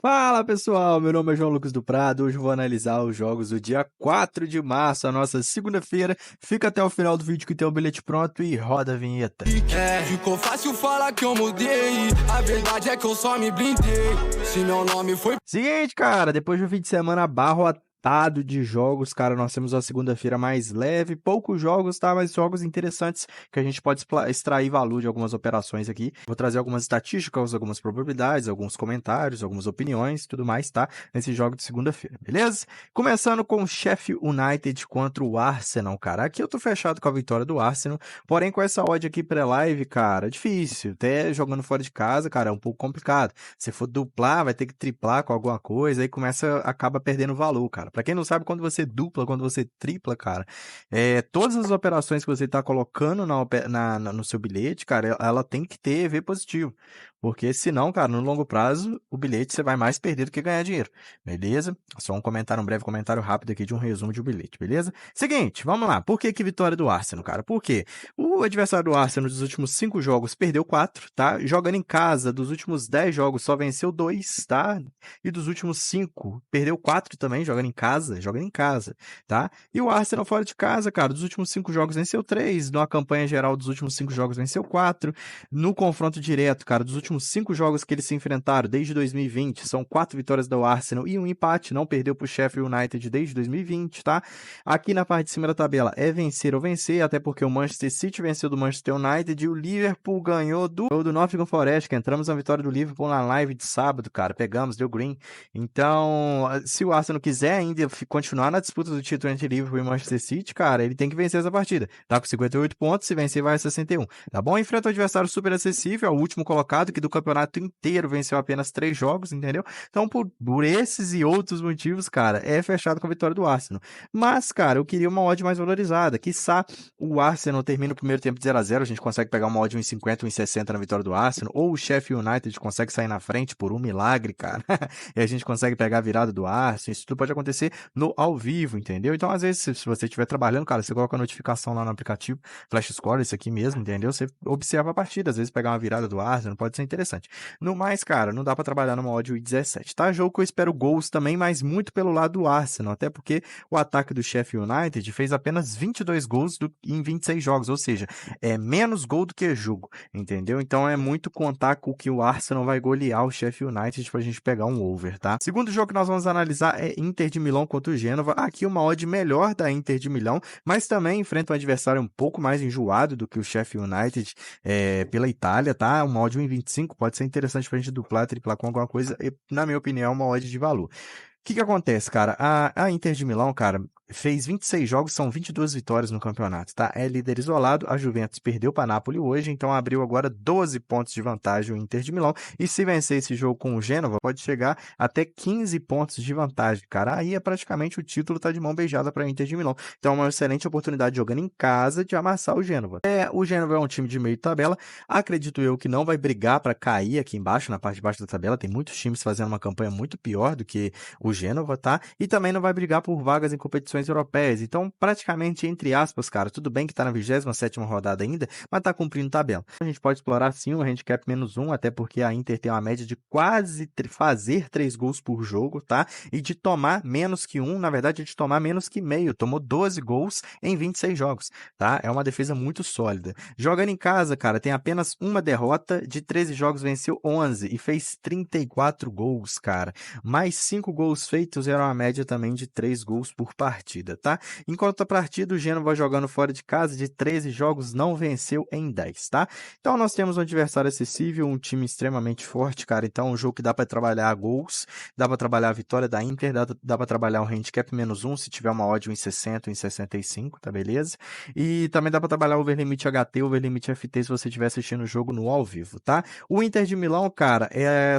Fala pessoal, meu nome é João Lucas do Prado. Hoje eu vou analisar os jogos do dia 4 de março, a nossa segunda-feira. Fica até o final do vídeo que tem o bilhete pronto e roda a vinheta. Ficou fácil falar que eu mudei. A verdade é que eu só me blindei. Se meu nome foi. Seguinte, cara, depois de um fim de semana abarrotado de jogos, cara, nós temos uma segunda-feira mais leve, poucos jogos, tá? Mas jogos interessantes que a gente pode extrair valor de algumas operações aqui. Vou trazer algumas estatísticas, algumas probabilidades, alguns comentários, algumas opiniões, tudo mais, tá? Nesse jogo de segunda-feira, beleza? Começando com o Sheffield United contra o Arsenal, cara. Aqui eu tô fechado com a vitória do Arsenal, porém com essa odd aqui pré-live, cara, difícil. Até jogando fora de casa, cara, é um pouco complicado. Se for duplar, vai ter que triplar com alguma coisa, aí acaba perdendo valor, cara. Pra quem não sabe, quando você dupla, quando você tripla, cara, todas as operações que você tá colocando no seu bilhete, cara, ela tem que ter EV positivo. Porque senão, cara, no longo prazo, o bilhete você vai mais perder do que ganhar dinheiro. Beleza? Só um breve comentário rápido aqui de um resumo de um bilhete, beleza? Seguinte, vamos lá. Por que vitória do Arsenal, cara? Por quê? O adversário do Arsenal dos últimos 5 jogos perdeu 4, tá? Jogando em casa, dos últimos 10 jogos só venceu 2, tá? E dos últimos 5, perdeu 4 também, jogando em casa, tá? E o Arsenal fora de casa, cara, dos últimos 5 jogos venceu 3, numa campanha geral dos últimos 5 jogos venceu 4, no confronto direto, cara, dos últimos 5 jogos que eles se enfrentaram desde 2020, são 4 vitórias do Arsenal e um empate, não perdeu pro Sheffield United desde 2020, tá? Aqui na parte de cima da tabela é vencer ou vencer, até porque o Manchester City venceu do Manchester United e o Liverpool ganhou do Nottingham Forest, que entramos na vitória do Liverpool na live de sábado, cara, pegamos, deu green. Então, se o Arsenal quiser ainda continuar na disputa do título entre Liverpool e Manchester City, cara, ele tem que vencer essa partida. Tá com 58 pontos, se vencer vai a 61. Tá bom? Enfrenta um adversário super acessível, é o último colocado, que do campeonato inteiro venceu apenas 3 jogos, entendeu? Então, por esses e outros motivos, cara, é fechado com a vitória do Arsenal. Mas, cara, eu queria uma odd mais valorizada. Quiçá o Arsenal termina o primeiro tempo de 0-0, a gente consegue pegar uma odd 1,50, 1,60 na vitória do Arsenal, ou o Sheffield United consegue sair na frente por um milagre, cara, e a gente consegue pegar a virada do Arsenal. Isso tudo pode acontecer no ao vivo, entendeu? Então, às vezes, se você estiver trabalhando, cara, você coloca a notificação lá no aplicativo, Flash Score, isso aqui mesmo, entendeu? Você observa a partida, às vezes pegar uma virada do Arsenal, pode ser interessante. No mais, cara, não dá pra trabalhar numa odd 1,17, tá? Jogo que eu espero gols também, mas muito pelo lado do Arsenal, até porque o ataque do Sheffield United fez apenas 22 gols em 26 jogos, ou seja, é menos gol do que jogo, entendeu? Então é muito contar com que o Arsenal vai golear o Sheffield United pra gente pegar um over, tá? Segundo jogo que nós vamos analisar é Inter de Milão contra o Gênova. Aqui uma odd melhor da Inter de Milão, mas também enfrenta um adversário um pouco mais enjoado do que o Sheffield United pela Itália, tá? Uma odd 1,25 pode ser interessante pra gente duplar, triplar com alguma coisa, e, na minha opinião, é uma odd de valor. O que acontece, cara? A Inter de Milão, cara, fez 26 jogos, são 22 vitórias no campeonato, tá? É líder isolado, a Juventus perdeu para Napoli hoje, então abriu agora 12 pontos de vantagem o Inter de Milão, e se vencer esse jogo com o Gênova, pode chegar até 15 pontos de vantagem, cara. Aí é praticamente o título tá de mão beijada para o Inter de Milão. Então é uma excelente oportunidade jogando em casa de amassar o Gênova. O Gênova é um time de meio de tabela, acredito eu que não vai brigar para cair aqui embaixo, na parte de baixo da tabela, tem muitos times fazendo uma campanha muito pior do que o Gênova, tá? E também não vai brigar por vagas em competições europeias. Então, praticamente, entre aspas, cara, tudo bem que tá na 27ª rodada ainda, mas tá cumprindo tabela. A gente pode explorar sim o handicap -1, até porque a Inter tem uma média de quase fazer 3 gols por jogo, tá? E de tomar menos que 1, na verdade, de tomar menos que meio. Tomou 12 gols em 26 jogos, tá? É uma defesa muito sólida. Jogando em casa, cara, tem apenas uma derrota, de 13 jogos venceu 11 e fez 34 gols, cara. Mais 5 gols feitos era uma média também de 3 gols por partida, tá? Em contrapartida, o Gênova jogando fora de casa, de 13 jogos, não venceu em 10, tá? Então, nós temos um adversário acessível, um time extremamente forte, cara. Então, um jogo que dá para trabalhar gols, dá para trabalhar a vitória da Inter, dá para trabalhar o handicap -1, se tiver uma odd 1,60, 1,65, tá beleza? E também dá para trabalhar o overlimit HT, o overlimit FT, se você estiver assistindo o jogo no ao vivo, tá? O Inter de Milão, cara,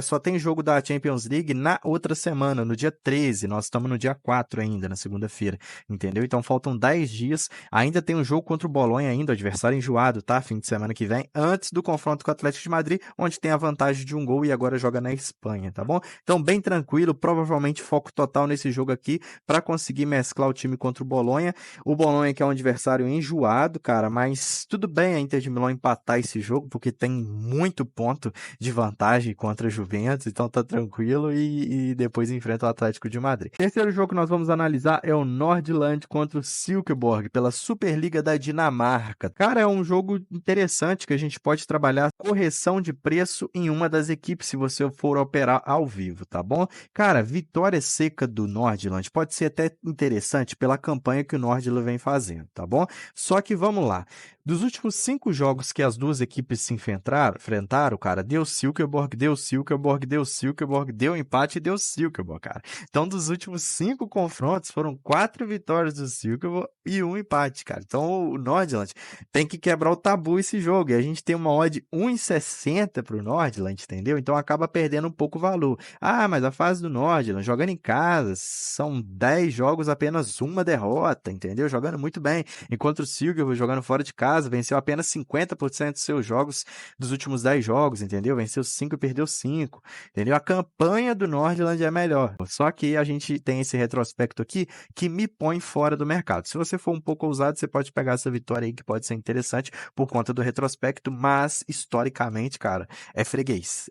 só tem jogo da Champions League na outra semana, no dia 13, nós estamos no dia 4 ainda, na segunda-feira. quarta-feira, entendeu? Então faltam 10 dias, ainda tem um jogo contra o Bolonha ainda, o adversário enjoado, tá? Fim de semana que vem, antes do confronto com o Atlético de Madrid, onde tem a vantagem de um gol e agora joga na Espanha, tá bom? Então bem tranquilo, provavelmente foco total nesse jogo aqui para conseguir mesclar o time contra o Bolonha. O Bolonha que é um adversário enjoado, cara, mas tudo bem a Inter de Milão empatar esse jogo, porque tem muito ponto de vantagem contra a Juventus, então tá tranquilo e depois enfrenta o Atlético de Madrid. O terceiro jogo que nós vamos analisar é o Nordland contra o Silkeborg, pela Superliga da Dinamarca. Cara, é um jogo interessante que a gente pode trabalhar correção de preço em uma das equipes, se você for operar ao vivo, tá bom? Cara, vitória seca do Nordland pode ser até interessante pela campanha que o Nordland vem fazendo, tá bom? Só que vamos lá. Dos últimos 5 jogos que as duas equipes se enfrentaram, cara, deu Silkeborg, deu empate e deu Silkeborg, cara. Então, dos últimos 5 confrontos, foram 4 vitórias do Silkeborg e 1 empate, cara. Então, o Nordland tem que quebrar o tabu esse jogo. E a gente tem uma odd 1,60 pro Nordland, entendeu? Então, acaba perdendo um pouco o valor. Ah, mas a fase do Nordland, jogando em casa, são 10 jogos, apenas uma derrota, entendeu? Jogando muito bem. Enquanto o Silkeborg, jogando fora de casa, venceu apenas 50% dos seus jogos dos últimos 10 jogos, entendeu? Venceu 5 e perdeu 5, entendeu? A campanha do Nordland é melhor. Só que a gente tem esse retrospecto aqui que me põe fora do mercado. Se você for um pouco ousado, você pode pegar essa vitória aí que pode ser interessante por conta do retrospecto, mas historicamente, cara, é freguês,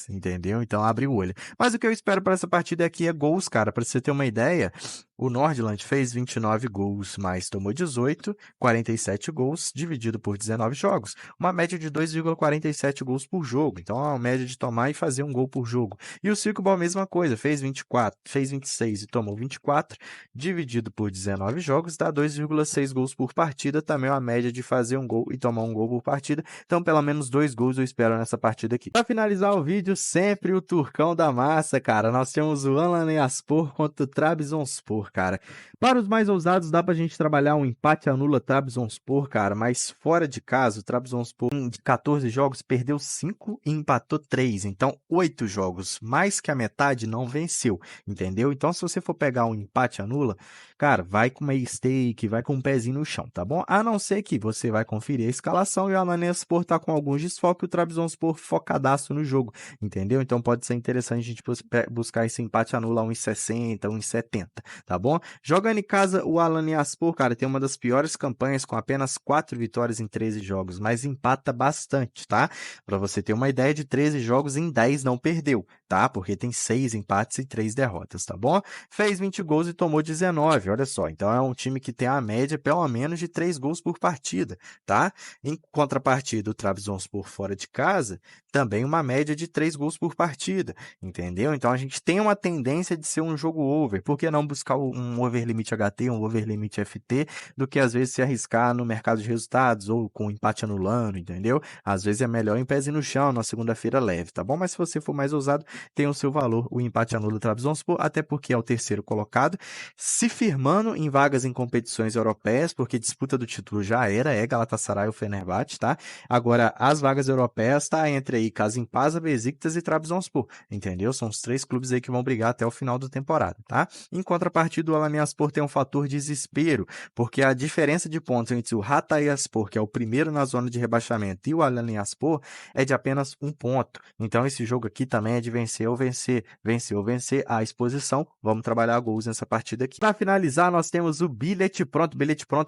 entendeu? Então abre o olho. Mas o que eu espero para essa partida aqui é gols, cara. Para você ter uma ideia, o Nordland fez 29 gols, mas tomou 18, 47 gols, dividido por 19 jogos. Uma média de 2,47 gols por jogo. Então, é uma média de tomar e fazer um gol por jogo. E o Silkeborg, a mesma coisa, fez 24, fez 26 e tomou 24, dividido por 19 jogos, dá 2,6 gols por partida. Também é uma média de fazer um gol e tomar um gol por partida. Então, pelo menos 2 gols eu espero nessa partida aqui. Para finalizar o vídeo, sempre o turcão da massa, cara. Nós temos o Alanyaspor contra o Trabzonspor, cara. Para os mais ousados, dá pra gente trabalhar um empate anula Trabzonspor, cara, mas fora de casa, o Trabzonspor de 14 jogos perdeu 5 e empatou 3, então 8 jogos, mais que a metade não venceu, entendeu? Então se você for pegar um empate anula, cara, vai com meio stake, vai com um pezinho no chão, tá bom? A não ser que você vai conferir a escalação e o Alanyaspor tá com alguns desfalques, o Trabzonspor focadaço no jogo, entendeu? Então pode ser interessante a gente buscar esse empate anula 1,60, 1,70, tá bom? Jogando em casa, o Alanyaspor, cara, tem uma das piores campanhas com apenas 4 vitórias em 13 jogos, mas empata bastante, tá? Para você ter uma ideia, de 13 jogos em 10 não perdeu, tá? Porque tem 6 empates e 3 derrotas, tá bom? Fez 20 gols e tomou 19, olha só. Então é um time que tem a média pelo menos de 3 gols por partida, tá? Em contrapartida, o Trabzonspor fora de casa, também uma média de 3 gols por partida, entendeu? Então a gente tem uma tendência de ser um jogo over. Por que não buscar um over limit HT, um over limit FT, do que às vezes se arriscar no mercado de resultados ou com empate anulando, entendeu? Às vezes é melhor em pezinho no chão, na segunda-feira leve, tá bom? Mas se você for mais ousado, tem o seu valor, o empate anula do Trabzonspor, até porque é o terceiro colocado, se firmando em vagas em competições europeias, porque disputa do título já era, é Galatasaray ou Fenerbahçe, tá? Agora, as vagas europeias tá entre aí Kasimpasa, Besiktas e Trabzonspor, entendeu? São os 3 clubes aí que vão brigar até o final da temporada, tá? Em contrapartida, o Alanyaspor tem um fator desespero, porque a diferença de pontos entre o Hatayspor, que é o primeiro na zona de rebaixamento, e o Alanyaspor é de apenas 1 ponto. Então esse jogo aqui também é de vencer ou vencer, vencer ou vencer a exposição. Vamos trabalhar gols nessa partida aqui. Para finalizar, nós temos o Bilhete Pronto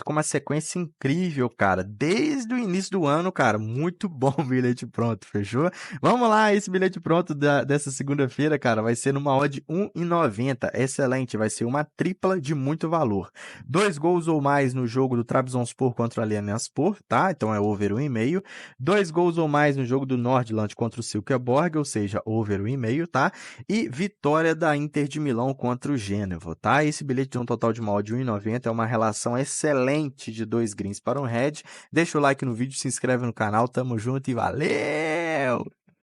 com uma sequência incrível, cara, desde o início do ano, cara, muito bom o Bilhete Pronto, fechou? Vamos lá, esse Bilhete Pronto dessa segunda-feira, cara, vai ser numa odd 1,90, excelente, vai ser uma tripla de muito valor. 2 gols ou mais no jogo do Trabzonspor contra o Alanyaspor, tá? Então é over 1,5. 2 gols ou mais no jogo do Nordland contra o Silkeborg, ou seja, over 1,5, tá? E vitória da Inter de Milão contra o Genoa, tá? Esse bilhete tem um total de uma odd de 1,90, é uma relação excelente de 2 greens para um red. Deixa o like no vídeo, se inscreve no canal, tamo junto e valeu!